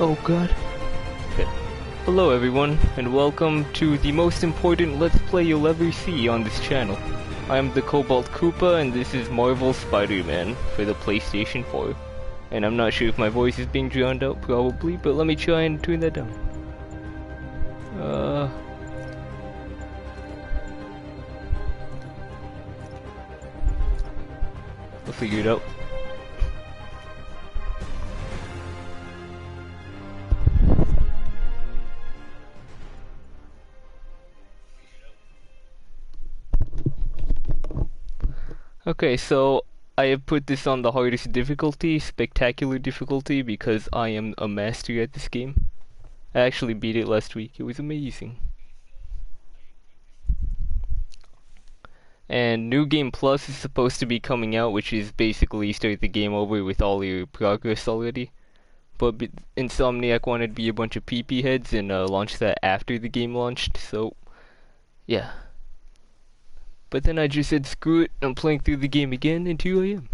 Oh god. Okay. Hello everyone, and welcome to the most important Let's Play you'll ever see on this channel. I am TheKobaltKoopa, and this is Marvel's Spider-Man for the PlayStation 4. And I'm not sure if my voice is being drowned out, probably, but let me try and tune that down. I'll figure it out. Okay, so I have put this on the hardest difficulty, spectacular difficulty, because I am a master at this game. I actually beat it last week. It was amazing. And New Game Plus is supposed to be coming out, which is basically start the game over with all your progress already. But Insomniac wanted to be a bunch of PP heads and launch that after the game launched, so yeah. But then I just said screw it, I'm playing through the game again, and here I am.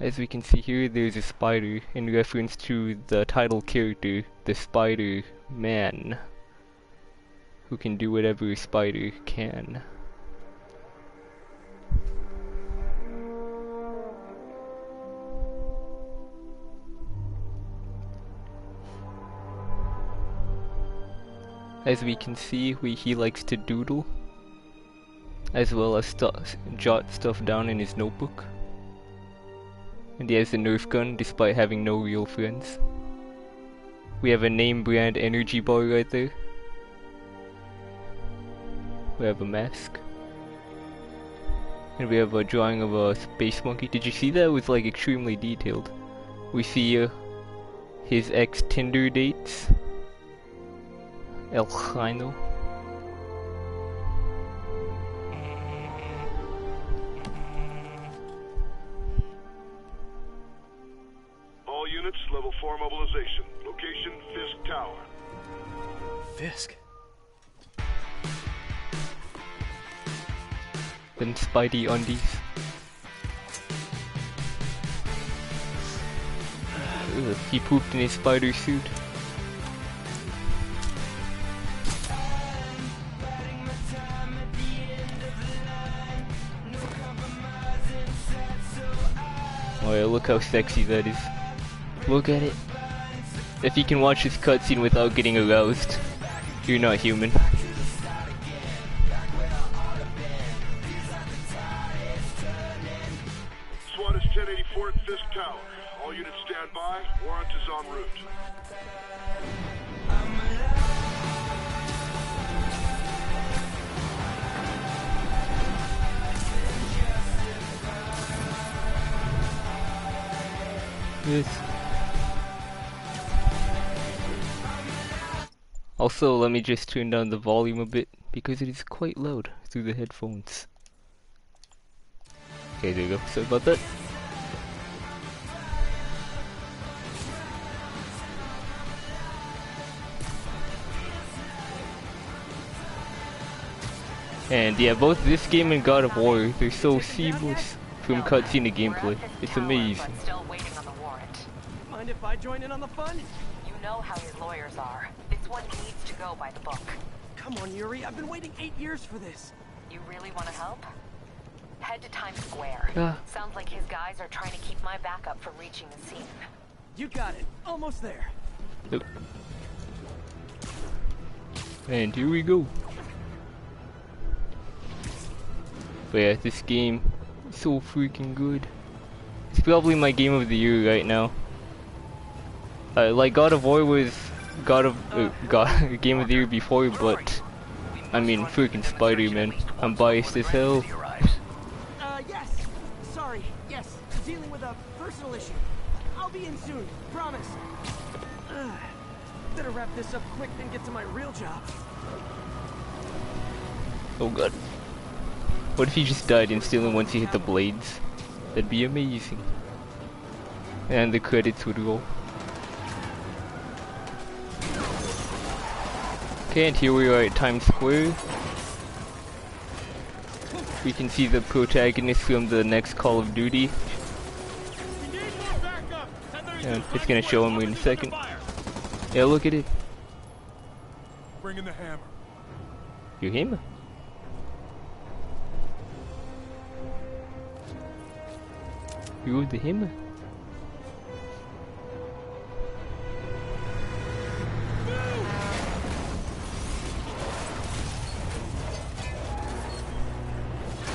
As we can see here, there's a spider, in reference to the title character, the Spider-Man, who can do whatever a spider can. As we can see, he likes to doodle, as well as jot stuff down in his notebook. And he has a Nerf gun, despite having no real friends. We have a name brand energy bar right there. We have a mask. And we have a drawing of a space monkey. Did you see that? It was like extremely detailed. We see his ex-Tinder dates. El Chino. All units, level 4 mobilization. Location, Fisk Tower. Fisk? Then Spidey undies. Ugh, he pooped in his spider suit. Oh yeah, look how sexy that is. Look at it. If you can watch this cutscene without getting aroused, you're not human. SWAT is 1084 at Fisk Tower. All units stand by. Warrant is en route. Yes. Also, let me just turn down the volume a bit, because it is quite loud through the headphones. Okay, there you go. Sorry about that. And yeah, both this game and God of War, they're so seamless from cutscene to gameplay. It's amazing. Mind if I join in on the fun? You know how your lawyers are. This one needs to go by the book. Come on, Yuri. I've been waiting 8 years for this. You really want to help? Head to Times Square. Sounds like his guys are trying to keep my backup from reaching the scene. You got it. Almost there. Yep. And here we go. But yeah, this game is so freaking good. It's probably my game of the year right now. Like God of War was game of the year before, but I mean freaking Spider-Man. I'm biased as hell. Yes. Sorry. Yes. Dealing with a personal issue. I'll be in soon. Promise. Better wrap this up quick and get to my real job. Oh god. What if he just died instantly once he hit the blades? That'd be amazing. And the credits would roll. Okay, and here we are at Times Square. We can see the protagonist from the next Call of Duty. And it's gonna show him in a second. Yeah, look at it. Bring in the hammer. You him? You're the him?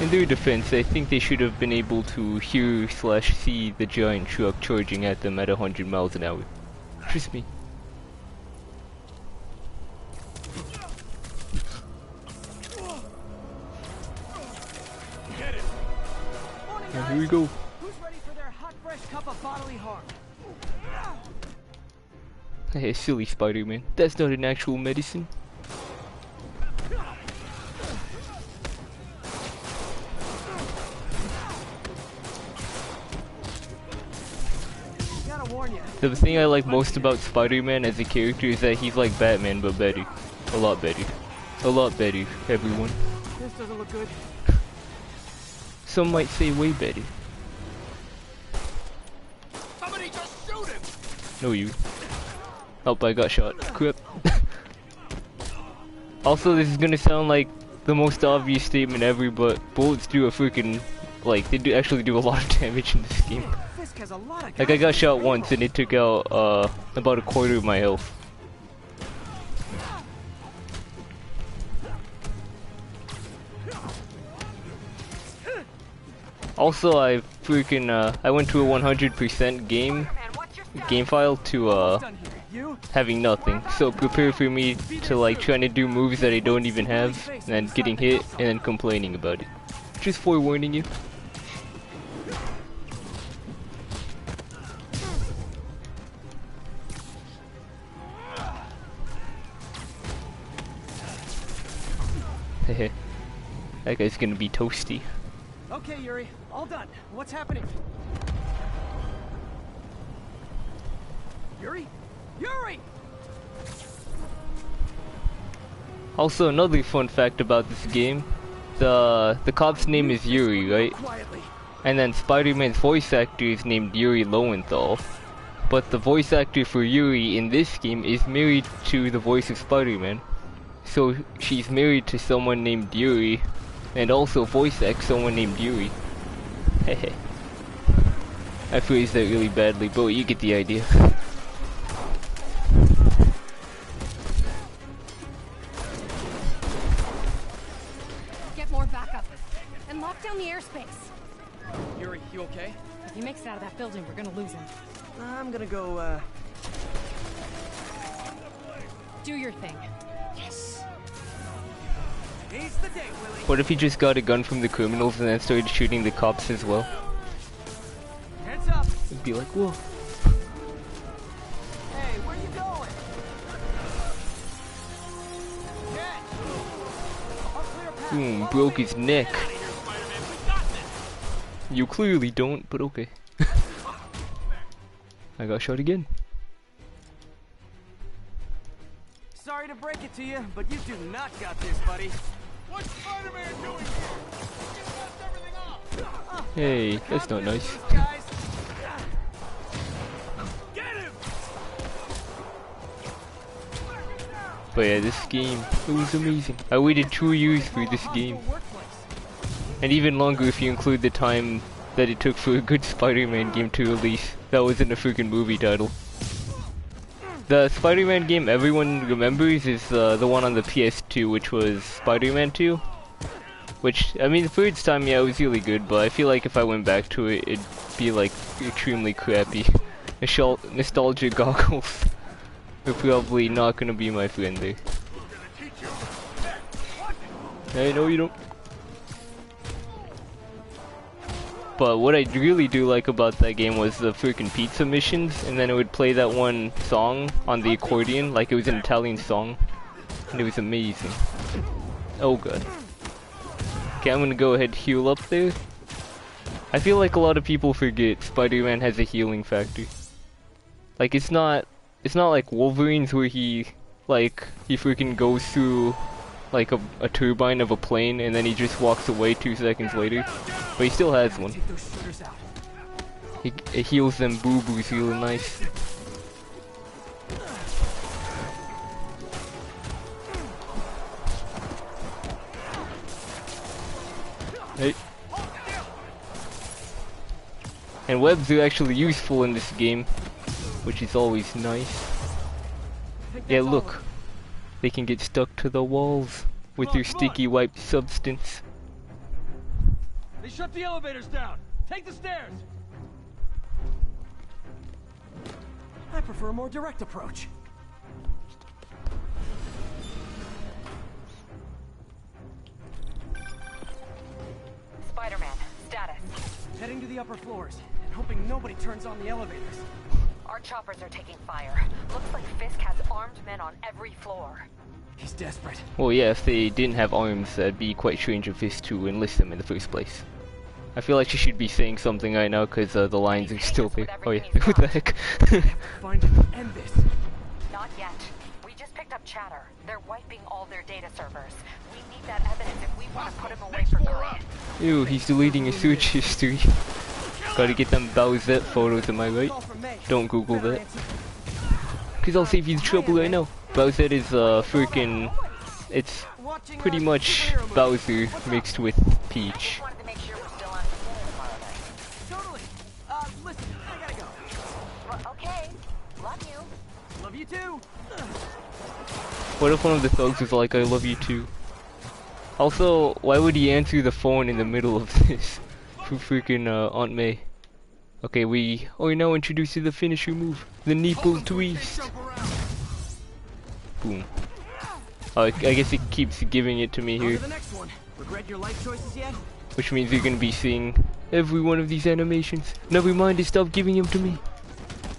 In their defense, I think they should have been able to hear/see the giant truck charging at them at 100 miles an hour. Trust me. Now, here we go. Who's ready for their hot, fresh cup of bodily harm? Hey, silly Spider-Man. That's not an actual medicine. Gotta warn you. The thing I like most about Spider-Man as a character is that he's like Batman, but better. A lot better. A lot better, everyone. This doesn't look good. Some might say way better. Somebody just shoot him! No, you. Oh, I got shot. Crap. Also, this is gonna sound like the most obvious statement ever, but bullets do a freaking, like, they do actually do a lot of damage in this game. Fisk has a lot of Like, I got guys shot in once and it took out, about a quarter of my health. Also, I freaking, I went to a 100% game file to, done here. You? having nothing. So prepare for me to, like, trying to do moves that I don't even have, and then getting hit, and then complaining about it. Just forewarning you. Hehe. That guy's gonna be toasty. Okay, Yuri. All done. What's happening? Yuri? Yuri! Also, another fun fact about this game, the cop's name is Yuri, right? Quietly. And then Spider-Man's voice actor is named Yuri Lowenthal. But the voice actor for Yuri in this game is married to the voice of Spider-Man. So she's married to someone named Yuri, and also voice acts someone named Yuri. Hehe. I phrased that really badly, but you get the idea. Get more backup. And lock down the airspace. Yuri, you okay? If he makes it out of that building, we're gonna lose him. I'm gonna go, Do your thing. Yes! He's the day, Willie. What if he just got a gun from the criminals and then started shooting the cops as well? Heads up! It'd be like, whoa. Hey, where you going? I'll clear a path. Boom, Follow broke me. his neck. Get out of here, Spider-Man. We got this! You clearly don't, but okay. I got shot again. Sorry to break it to you, but you do not got this, buddy. What's Spider-Man doing here? He messed everything up! Hey, that's not nice. Guys. Get him! But yeah, this game, it was amazing. I waited 2 years for this game. And even longer if you include the time that it took for a good Spider-Man game to release. That wasn't a freaking movie title. The Spider-Man game everyone remembers is the one on the PS2, which was Spider-Man 2. Which, I mean, the first time, yeah, it was really good, but I feel like if I went back to it, it'd be, like, extremely crappy. Nostalgia goggles are probably not gonna be my friend there. Hey, no you don't. But what I really do like about that game was the freaking pizza missions, and then it would play that one song on the accordion, like it was an Italian song, and it was amazing. Oh god. Okay, I'm gonna go ahead and heal up there. I feel like a lot of people forget Spider-Man has a healing factor. Like it's not like Wolverine's where he freaking goes through like a turbine of a plane, and then he just walks away 2 seconds later. But he still has one. Take those shooters out. It heals them boo-boos real nice. Hey. And webs are actually useful in this game, which is always nice. Yeah, look. They can get stuck to the walls with your sticky wipe substance. They shut the elevators down. Take the stairs. I prefer a more direct approach. Spider-Man, status. Heading to the upper floors and hoping nobody turns on the elevators. Our choppers are taking fire. Looks like Fisk has armed men on every floor. He's desperate. Well, yeah, if they didn't have arms, that'd be quite strange of his to enlist them in the first place. I feel like she should be saying something right now because the lines are still there. Oh yeah, what the heck? Find him and end this. Not yet. We just picked up chatter. They're wiping all their data servers. We need that evidence if we want to put him away for good. Ew, he's deleting his search history. Gotta get them Bowsette photos, am I right? Don't Google that. Cause I'll save you the trouble right now. Bowsette is freaking... It's pretty much Bowser mixed with Peach. Wanted to make sure we're still on tomorrow night. Totally. Listen, I gotta go. Well, okay. Love you. Love you too. What if one of the thugs was like, I love you too? Also, why would he answer the phone in the middle of this? For freaking Aunt May. Okay, we are now introduced to the finisher move. The nipple twist. Boom. Oh, I guess it keeps giving it to me On to here. the next one. Regret your life choices yet? Which means you're gonna be seeing every one of these animations. Never mind, stop giving them to me.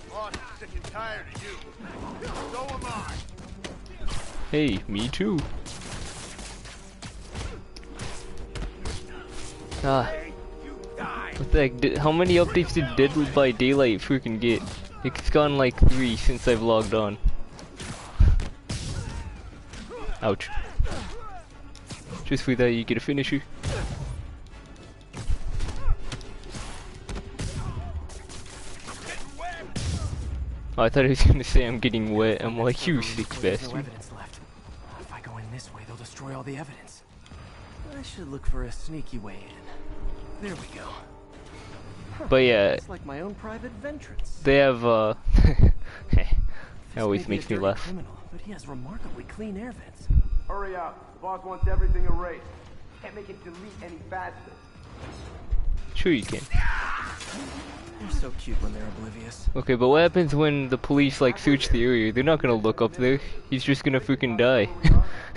Boss is sick and tired of you. So am I. Hey, me too. Ah. What the heck? How many updates did Dead by Daylight freaking get? It's gone like 3 since I've logged on. Ouch. Just for that you get a finisher. Oh, I thought he was gonna say I'm getting wet. I'm like, you sick There's no bastard. evidence left. If I go in this way, they'll destroy all the evidence. I should look for a sneaky way in. There we go. But yeah, It's like my own private ventrance. they have that always This may be makes a me dirty laugh. criminal, but he has remarkably clean air vents. Hurry up. The boss wants everything erased. Can't make it delete any faster. Sure you can. They're so cute when they're oblivious. Okay, but what happens when the police like search the area? They're not gonna look up there. He's just gonna freaking die.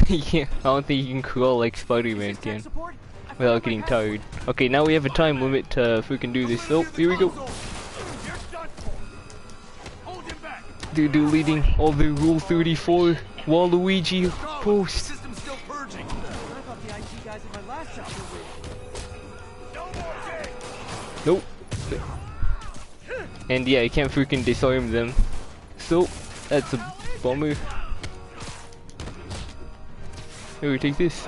Yeah, I don't think he can crawl like Spider-Man Tech can support? I without found my getting password. tired. Okay, now we have a time limit to freaking do this. Oh, here we go. You're done for. Hold him back. They're deleting all the Rule 34 Waluigi posts. System's still purging. I thought the IT guys at my last job were with. No more games. Nope. And yeah, I can't freaking disarm them. So, that's a bummer. Here, take this.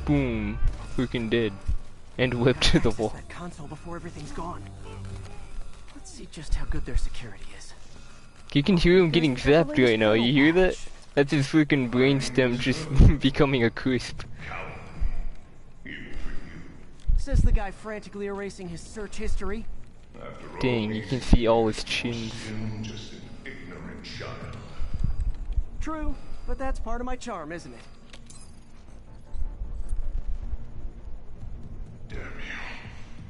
Boom. Freaking dead. And whipped to the wall. That console before everything's gone. Let's see just how good their security is. You can hear him getting zapped right now. You hear that? That's his freaking brainstem just becoming a crisp. Says the guy frantically erasing his search history. Dang, you can see all his chins. True, but that's part of my charm, isn't it?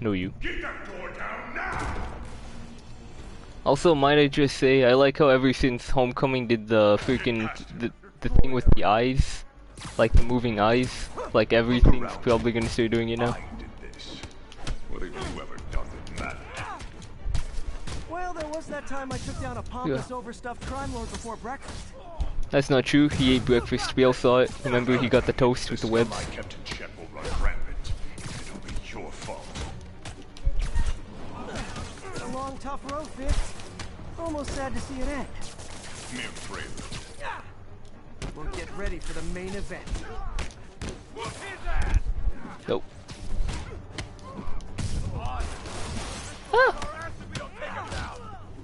No, you. Keep that door down now. Also, might I just say, I like how ever since Homecoming did the freaking the thing with the eyes, like the moving eyes, like everything's probably gonna start doing it now. I did this. What have you ever done that mattered? Well, there was that time I took down a pompous, overstuffed crime lord before breakfast. That's not true. He ate breakfast. We all saw it. Remember, he got the toast with the webs. I kept in check will run rampant. It'll be your fault. A long, tough road, Fitz. Almost sad to see it end. Mere prelude. We'll get ready for the main event. Nope. Ah!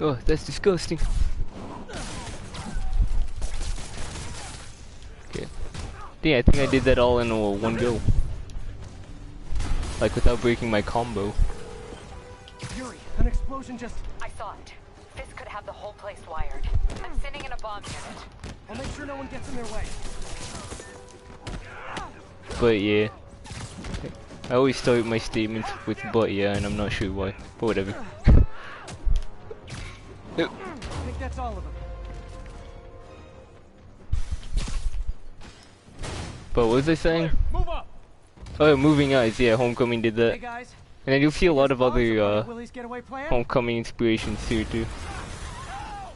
Oh, that's disgusting. Okay. Yeah, I think I did that all in one go. Like without breaking my combo. Yuri, an explosion just... I saw it. Fisk could have the whole place wired. I'm sending in a bomb unit. I'll make sure no one gets in their way. But yeah. I always start my statements with but yeah, and I'm not sure why. But whatever. I think that's all of them. But what was I saying? Move up. Oh, Moving Eyes, yeah, Homecoming did that. Hey guys. And then you'll see a lot of other Willie's getaway plan? Homecoming inspirations here too.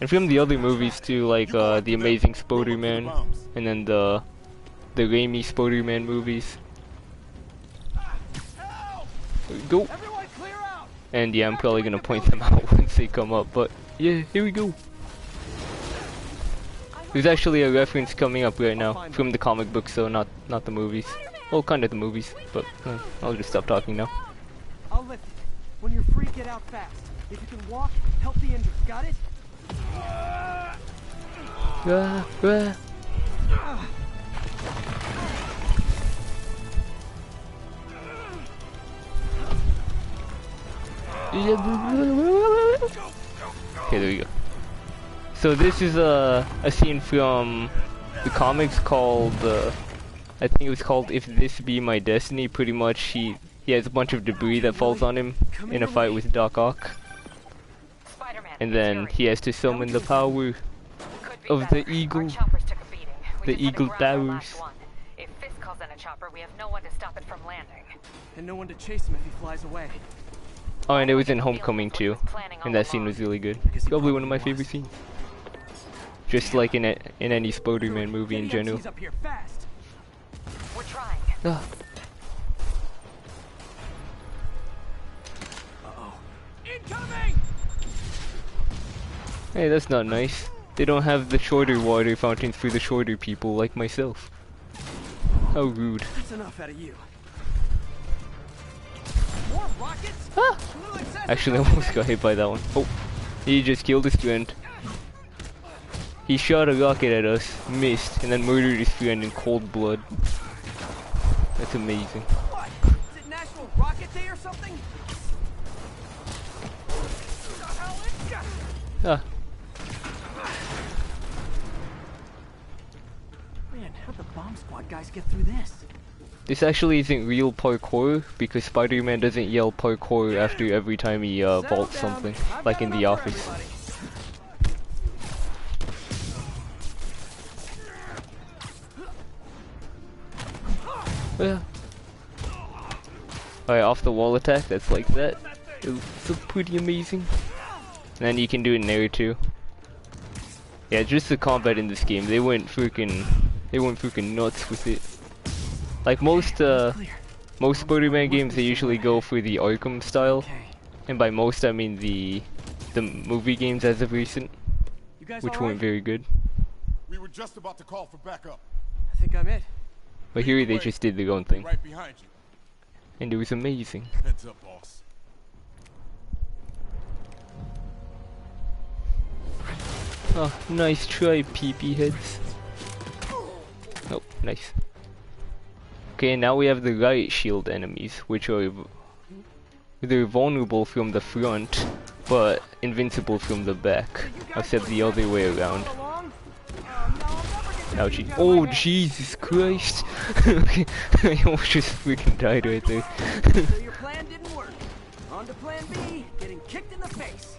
And from the other movies too, like the Amazing Spider-Man, and then the Raimi Spider-Man movies. There we go. Everyone clear out. And yeah, I'm probably gonna point them out once they come up, but yeah, here we go. There's actually a reference coming up right now from the comic books, so not the movies. Well, kind of the movies, but I'll just stop talking now. I'll lift it. When you're free, get out fast. If you can walk, help the injured. Got it? Okay, there we go. So this is a scene from the comics called, I think it was called If This Be My Destiny. Pretty much he has a bunch of debris that falls on him in a fight with Doc Ock. And then he has to summon the power of the eagle. The eagle towers. If Fisk calls in a chopper, we have no one to stop it from landing. And no one to chase him if he flies away. Oh, and it was in Homecoming too. And that scene was really good. Probably one of my favorite scenes. Just like in any Spider-Man movie in general. Up here fast. We're trying. Uh-oh. Incoming! Hey, that's not nice. They don't have the shorter water fountains for the shorter people like myself. How rude. That's enough out of you. More rockets? Ah! Actually, I almost got hit by that one. Oh, he just killed his friend. He shot a rocket at us, missed, and then murdered his friend in cold blood. That's amazing. What? Is it National Rocket Day or something? Ah. Man, how'd the bomb squad guys get through this? This actually isn't real parkour, because Spider-Man doesn't yell parkour after every time he vaults something, like in The Office. Yeah. Alright, off the wall attack, that's like that. It's pretty amazing. And then you can do it in there too. Yeah, just the combat in this game, they went freaking nuts with it. Like most Spider-Man games, they usually go for the Arkham style, and by most I mean the movie games as of recent, which weren't very good. We were just about to call for backup. I think I'm it. But here they just did their own thing, Right behind you. and it was amazing. Heads up, boss. Oh, nice try, PP heads. Oh, nice. Okay, now we have the riot shield enemies, which are they're vulnerable from the front, but invincible from the back. I've said the other way around. Ouchie. Oh, Jesus Christ. Okay, I almost just freaking died right there. So your plan didn't work. On to plan B, getting kicked in the face.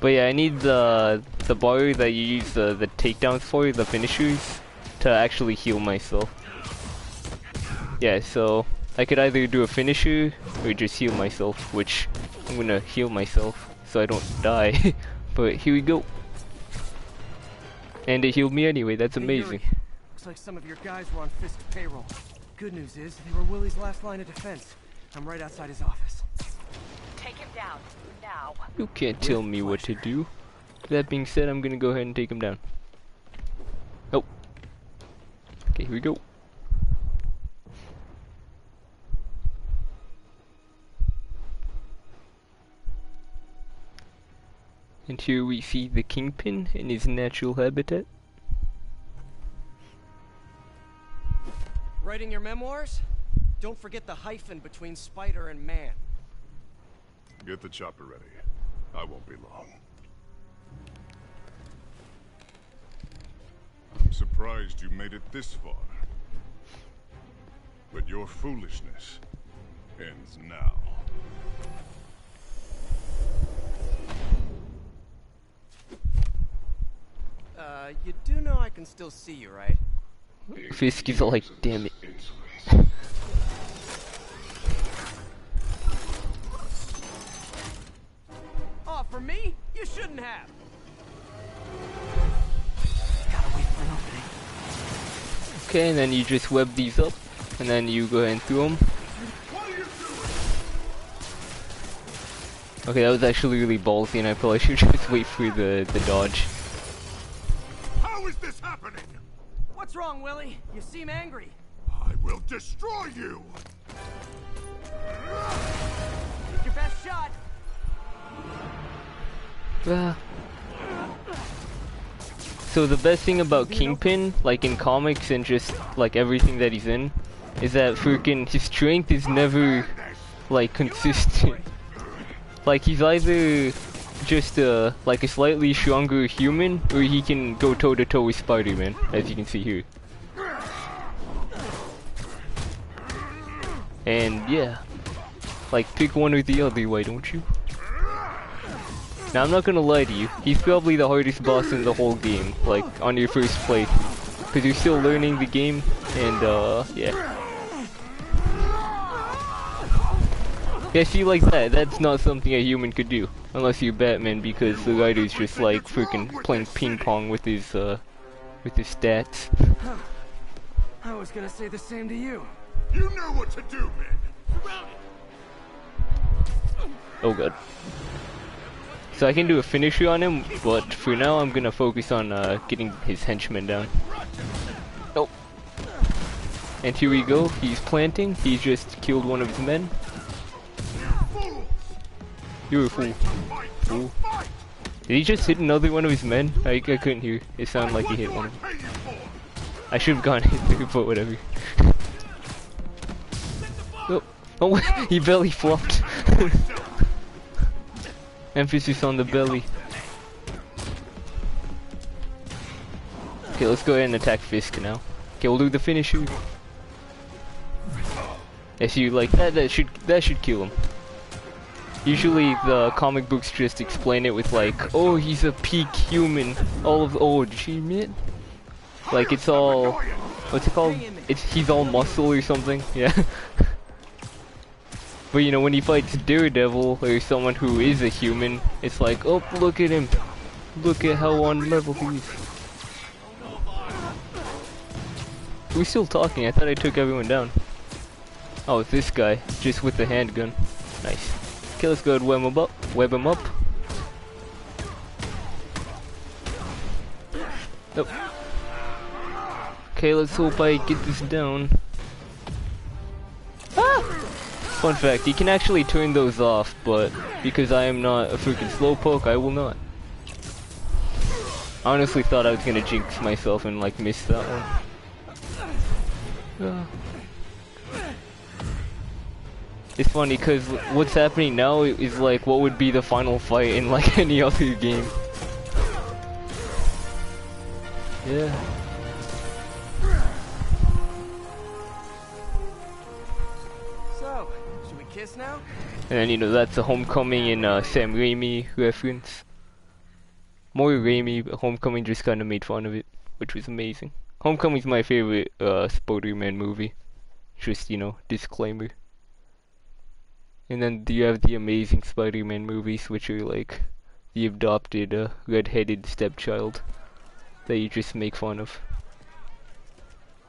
But yeah, I need the bar that you use the takedowns for, the finishers, to actually heal myself. Yeah, so I could either do a finisher or just heal myself, which I'm gonna heal myself so I don't die. But here we go. And it healed me anyway, that's amazing. Hey, looks like some of your guys were on Fisk's payroll. Good news is, they were Willie's last line of defense. I'm right outside his office. Take it down. Now. You can't tell me what to do. That being said, I'm gonna go ahead and take him down. Oh. Okay, here we go. And here we see the Kingpin in his natural habitat. Writing your memoirs? Don't forget the hyphen between spider and man. Get the chopper ready. I won't be long. I'm surprised you made it this far. But your foolishness ends now. You do know I can still see you, right? Fisk is like, damn it. Oh, for me? You shouldn't have. Okay, and then you just web these up, and then you go ahead and throw them. Okay, that was actually really ballsy, and I probably should just wait for the dodge. How is this happening? What's wrong, Willie? You seem angry. I will destroy you! Take your best shot. So the best thing about Kingpin, like in comics and just like everything that he's in, is that freaking his strength is never like consistent. Like he's either just like a slightly stronger human, or he can go toe to toe with Spider-Man, as you can see here. And yeah, like pick one or the other, why don't you? Now I'm not gonna lie to you, he's probably the hardest boss in the whole game, like on your first playthrough, because you're still learning the game, and yeah. Yeah, see, like that's not something a human could do, unless you're Batman, because the writer's just like freaking playing ping pong with his stats. I was gonna say the same to you. You know what to do, man! Oh god. So I can do a finisher on him, but for now I'm gonna focus on getting his henchmen down. Oh. And here we go, he's planting, he just killed one of his men. You're a fool. Fool. Did he just hit another one of his men? I couldn't hear. It sounded like he hit one of them. I should have gone hit there, but whatever. Oh, oh, he belly flopped. Emphasis on the belly. Okay, let's go ahead and attack Fisk now. Okay, we'll do the finisher. Yes, you like that. That should kill him. Usually the comic books just explain it with like, oh, he's a peak human. All of achievement. Like it's all, what's it called? He's all muscle or something. Yeah. But you know, when he fights Daredevil or someone who is a human, it's like, oh, look at him. Look at how on level he is. We're still talking. I thought I took everyone down. Oh, it's this guy, just with the handgun. Nice. Okay, let's go and web him up. Web him up. Nope. Okay, let's hope I get this down. Ah! Fun fact, you can actually turn those off, but because I am not a freaking slowpoke, I will not. I honestly thought I was gonna jinx myself and like miss that one. It's funny because what's happening now is like what would be the final fight in like any other game. Yeah. So, should we kiss now? And then, you know, that's a Homecoming in Sam Raimi reference. More Raimi, but Homecoming just kind of made fun of it, which was amazing. Homecoming's my favorite Spider-Man movie. Just, you know, disclaimer. And then you have the Amazing Spider-Man movies, which are like the adopted red-headed stepchild that you just make fun of.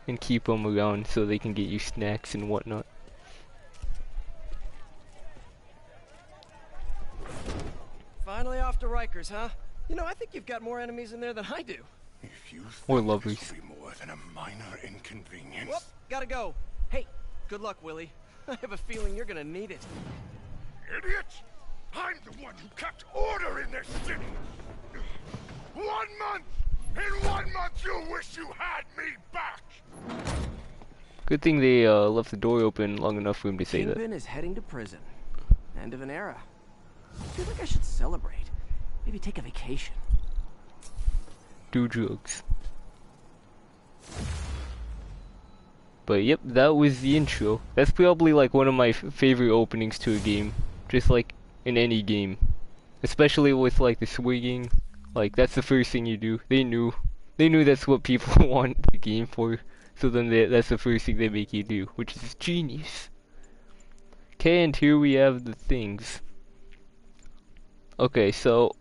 And keep them around so they can get you snacks and whatnot. off to Rikers, huh? You know, I think you've got more enemies in there than I do. If you Or think lovers. this will be more than a minor inconvenience. Whoop, gotta go. Hey, good luck, Willie. I have a feeling you're gonna need it. Idiot! I'm the one who kept order in this city! 1 month! In 1 month you'll wish you had me back! Good thing they left the door open long enough for him to say that. Kingpin is heading to prison. End of an era. I feel like I should celebrate. Maybe take a vacation. Do drugs. But yep, that was the intro. That's probably like one of my favorite openings to a game. Just like in any game. Especially with like the swinging. Like that's the first thing you do. They knew that's what people want the game for. So then that's the first thing they make you do. Which is genius. Okay, and here we have the things. Okay, so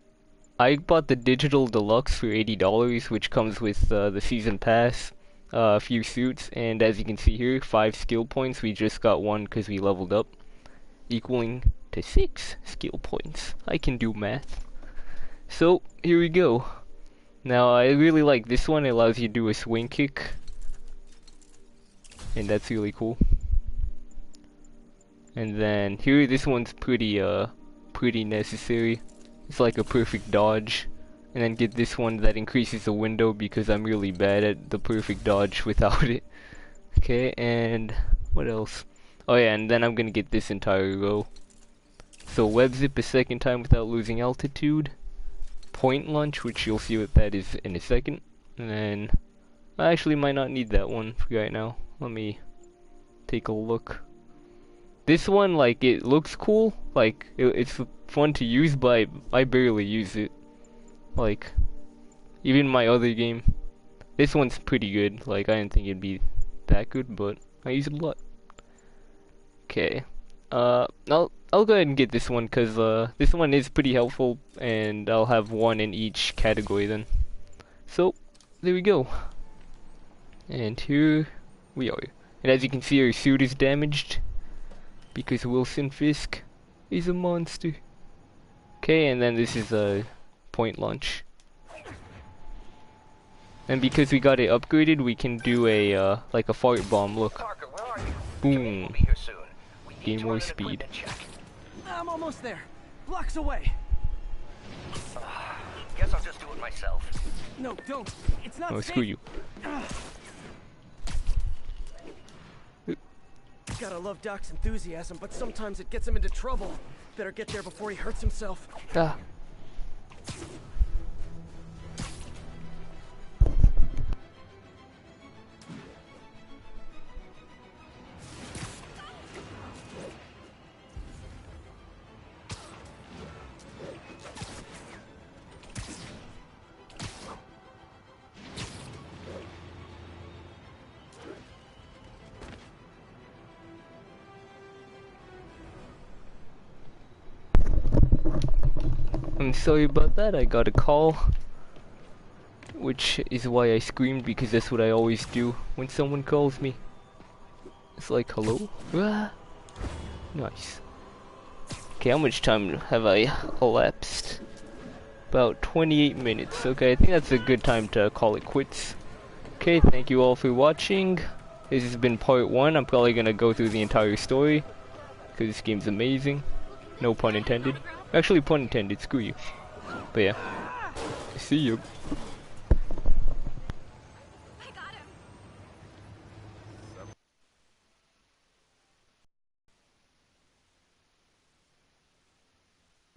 I bought the digital deluxe for $80, which comes with the season pass, a few suits, and as you can see here, 5 skill points. We just got 1 because we leveled up, equaling to 6 skill points. I can do math. So here we go. Now I really like this one. It allows you to do a swing kick, and that's really cool. And then here, this one's pretty necessary. It's like a perfect dodge. And then get this one that increases the window because I'm really bad at the perfect dodge without it. Okay, and what else? Oh yeah, and then I'm gonna get this entire row. So web zip a second time without losing altitude. Point launch, which you'll see what that is in a second. And then I actually might not need that one right now. Let me take a look. This one, like, it looks cool, like, it's fun to use, but I barely use it. Like, even my other game. This one's pretty good, like, I didn't think it'd be that good, but I use it a lot. Okay, I'll go ahead and get this one, cause, this one is pretty helpful, and I'll have 1 in each category then. So, there we go. And here we are. And as you can see, our suit is damaged. Because Wilson Fisk is a monster. Okay, and then this is a point launch. And because we got it upgraded, we can do a like a fart bomb. Look, Parker, where are you? boom. We'll be here soon. We need Gain to more run an speed. equipment check. I'm almost there. Blocks away. Guess I'll just do it myself. No, don't. It's not Oh, safe. screw you. Gotta love Doc's enthusiasm, but sometimes it gets him into trouble. Better get there before he hurts himself. Ah. I'm sorry about that, I got a call. Which is why I screamed, because that's what I always do when someone calls me. It's like, hello? Ah. Nice. Okay, how much time have I elapsed? About 28 minutes. Okay, I think that's a good time to call it quits. Okay, thank you all for watching. This has been part 1. I'm probably gonna go through the entire story, because this game's amazing. No pun intended. Actually, pun intended, screw you. But yeah. See you.